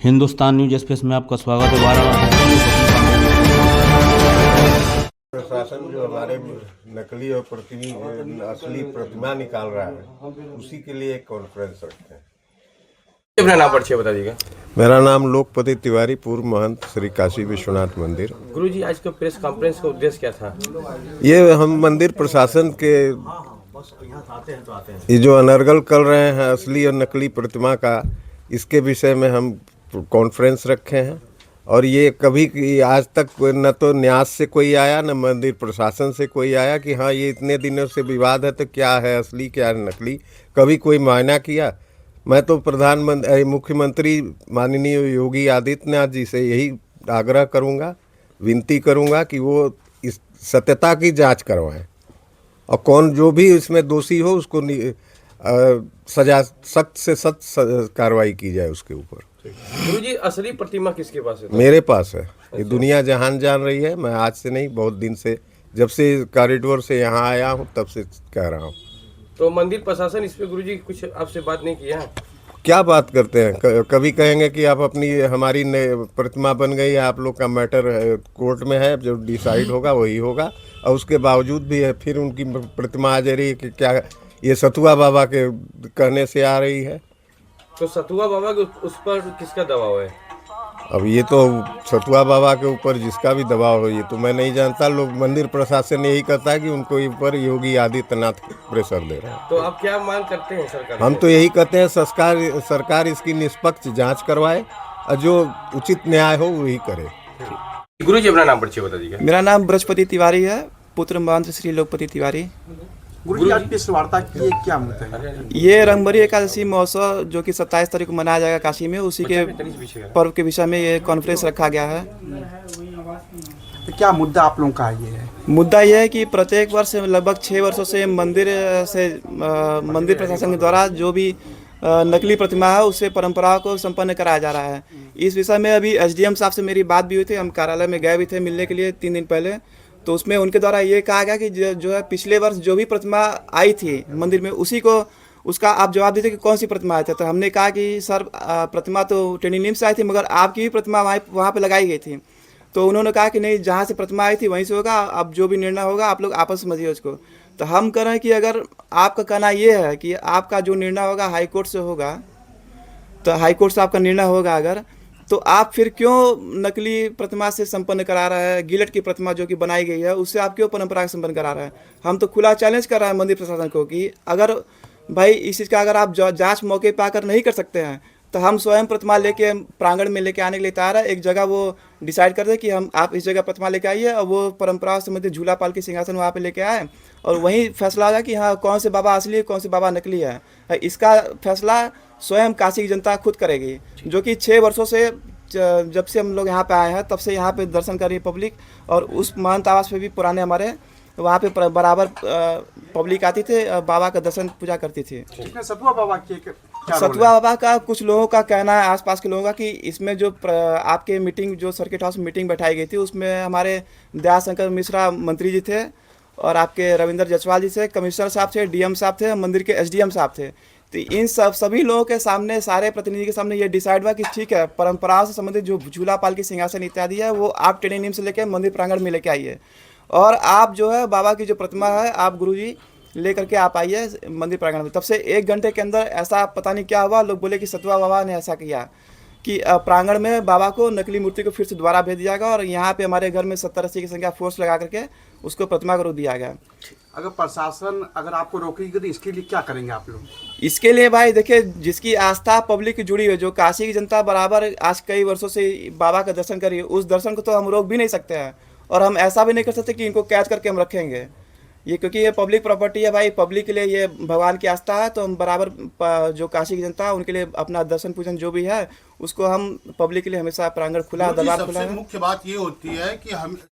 Hindustan news express में आपका स्वागत है। वाराणसी प्रशासन जो हमारे नकली और असली प्रतिमा निकाल रहा है, उसी के लिए एक कॉन्फ्रेंस रखते हैं। अपना नाम परिचय बता दीजिएगा। मेरा नाम लोकपति तिवारी, पूर्व महंत श्री काशी विश्वनाथ मंदिर। गुरुजी, आज का प्रेस कॉन्फ्रेंस का उद्देश्य क्या था? ये हम मंदिर प्रशासन के ये जो अनर्गल कर रहे हैं असली और नकली प्रतिमा का, इसके विषय में हम कॉन्फ्रेंस रखे हैं। और ये कभी आज तक न तो न्यास से कोई आया, न मंदिर प्रशासन से कोई आया कि हाँ ये इतने दिनों से विवाद है तो क्या है असली क्या है नकली, कभी कोई मायना किया। मैं तो प्रधानमंत्री मुख्यमंत्री माननीय योगी आदित्यनाथ जी से यही आग्रह करूंगा, विनती करूंगा कि वो इस सत्यता की जांच करवाएं और कौन जो भी इसमें दोषी हो उसको सजा सख्त से सख्त कार्रवाई की जाए उसके ऊपर। गुरुजी, असली प्रतिमा किसके पास है? मेरे पास है। ये दुनिया जहान जान रही है। मैं आज से नहीं, बहुत दिन से, जब से कॉरिडोर से यहाँ आया हूँ तब से कह रहा हूँ। तो मंदिर प्रशासन इस पे गुरुजी कुछ आपसे बात नहीं किया? क्या बात करते हैं? कभी कहेंगे कि आप अपनी हमारी प्रतिमा बन गई है, आप लोग का मैटर कोर्ट में है, जो डिसाइड होगा वही होगा। और उसके बावजूद भी है फिर उनकी प्रतिमा आ जा रही है कि क्या ये सतुआ बाबा के कहने से आ रही है। तो सतुआ बाबा के उस पर किसका दबाव है? अब ये तो सतुआ बाबा के ऊपर जिसका भी दबाव हो, ये तो मैं नहीं जानता। लोग मंदिर प्रशासन यही कहता है कि उनको ऊपर योगी आदित्यनाथ प्रेशर दे रहे हैं। तो आप क्या मांग करते हैं सरकार? हम तो यही कहते हैं सरकार इसकी निष्पक्ष जांच करवाए और जो उचित न्याय हो वही करे। गुरुजी, अपना नाम परिचय बता दीजिएगा। मेरा नाम बृहस्पति तिवारी है, पुत्र महंत श्री लोकपति तिवारी। गुरुजी, आज प्रेस वार्ता की ये क्या मुद्दा है? ये रंगभरी एकादशी महोत्सव जो कि 27 तारीख को मनाया जाएगा काशी में, उसी के पर्व के विषय में ये कॉन्फ्रेंस रखा गया है। तो क्या मुद्दा आप लोगों का ये है? मुद्दा यह है कि प्रत्येक वर्ष लगभग 6 वर्षों से मंदिर प्रशासन के द्वारा जो भी नकली प्रतिमा है उससे परंपराओं को संपन्न कराया जा रहा है। इस विषय में अभी एसडीएम साहब से मेरी बात भी हुई थी। हम कार्यालय में गए भी थे मिलने के लिए 3 दिन पहले। तो उसमें उनके द्वारा ये कहा गया कि जो है पिछले वर्ष जो भी प्रतिमा आई थी मंदिर में, उसी को उसका आप जवाब दीजिए कि कौन सी प्रतिमा आई थी। तो हमने कहा कि सर प्रतिमा तो टेनिनिम से आई थी, मगर आपकी भी प्रतिमा वहाँ पे लगाई गई थी। तो उन्होंने कहा कि नहीं, जहाँ से प्रतिमा आई थी वहीं से होगा, अब जो भी निर्णय होगा आप लोग आपस में समझिए उसको। तो हम कह रहे हैं कि अगर आपका कहना ये है कि आपका जो निर्णय होगा हाई कोर्ट से होगा, तो हाई कोर्ट से आपका निर्णय होगा अगर, तो आप फिर क्यों नकली प्रतिमा से संपन्न करा रहा है? गिलट की प्रतिमा जो कि बनाई गई है उससे आप क्यों परंपरा संपन्न करा रहे हैं? हम तो खुला चैलेंज कर रहे हैं मंदिर प्रशासन को कि अगर भाई इस चीज़ का अगर आप जांच मौके पर आकर नहीं कर सकते हैं तो हम स्वयं प्रतिमा लेके प्रांगण में लेके आने के लिए तैयार है। एक जगह वो डिसाइड कर दे कि आप इस जगह प्रतिमा लेके आइए और वो परंपरा संबंधित झूला पाल के सिंहासन वहाँ पे लेके आए और वहीं फैसला होगा कि हाँ कौन से बाबा असली है कौन से बाबा नकली है। इसका फैसला स्वयं काशी की जनता खुद करेगी, जो कि 6 वर्षों से जब से हम लोग यहाँ पे आए हैं तब से यहाँ पे दर्शन कर रही है पब्लिक। और उस महंत आवास पे भी पुराने हमारे वहाँ पे बराबर पब्लिक आती थे, बाबा का दर्शन पूजा करती थी। सतुआ बाबा के सतुआ बाबा का कुछ लोगों का कहना है, आसपास के लोगों का, कि इसमें जो आपके मीटिंग जो सर्किट हाउस में मीटिंग बैठाई गई थी उसमें हमारे दयाशंकर मिश्रा मंत्री जी थे और आपके रविंद्र जसवाल जी थे, कमिश्नर साहब थे, डीएम साहब थे, मंदिर के एसडीएम साहब थे। तो इन सभी लोगों के सामने, सारे प्रतिनिधि के सामने ये डिसाइड हुआ कि ठीक है, परंपराओं से संबंधित जो झूला पाल की सिंहासन इत्यादि है वो आप टेनिनिम से लेकर मंदिर प्रांगण में लेके आइए और आप जो है बाबा की जो प्रतिमा है आप गुरुजी लेकर के आप आइए मंदिर प्रांगण में। तब से 1 घंटे के अंदर ऐसा पता नहीं क्या हुआ, लोग बोले कि सतुआ बाबा ने ऐसा किया कि प्रांगण में बाबा को नकली मूर्ति को फिर से दोबारा भेज दिया गया और यहाँ पे हमारे घर में 70-80 की संख्या फोर्स लगा करके उसको प्रतिमा को रोक दिया गया। अगर प्रशासन अगर आपको रोकेगी तो इसके लिए क्या करेंगे आप लोग? इसके लिए भाई देखिए, जिसकी आस्था पब्लिक जुड़ी हुई है, जो काशी की जनता बराबर आज कई वर्षों से बाबा का दर्शन करी है, उस दर्शन को तो हम रोक भी नहीं सकते हैं और हम ऐसा भी नहीं कर सकते कि इनको कैद करके हम रखेंगे। ये क्योंकि ये पब्लिक प्रॉपर्टी है भाई, पब्लिक के लिए ये भगवान की आस्था है, तो हम बराबर जो काशी की जनता है उनके लिए अपना दर्शन पूजन जो भी है उसको हम पब्लिक के लिए हमेशा प्रांगण खुला, दरबार खुला है। मुख्य बात ये होती है कि हम